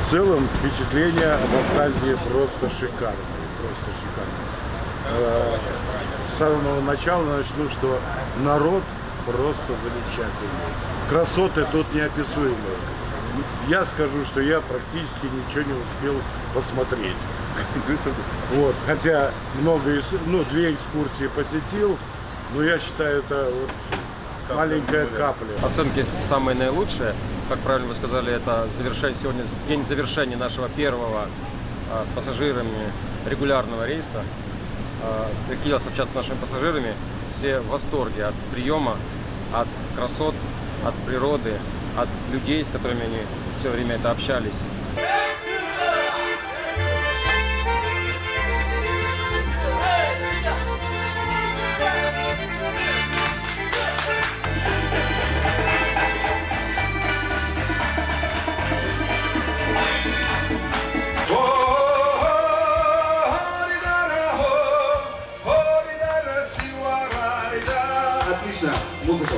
В целом впечатление об Абхазии просто шикарное, просто шикарное. С самого начала начну, что народ просто замечательный. Красоты тут неописуемые. Я скажу, что я практически ничего не успел посмотреть. Вот, хотя много, две экскурсии посетил, но я считаю, это вот маленькая капля. Оценки самые наилучшие. Как правильно вы сказали, это сегодня день завершения нашего первого с пассажирами регулярного рейса. Приходилось общаться с нашими пассажирами. Все в восторге от приема, от красот, от природы, от людей, с которыми они все время это общались. Отлично, музыку.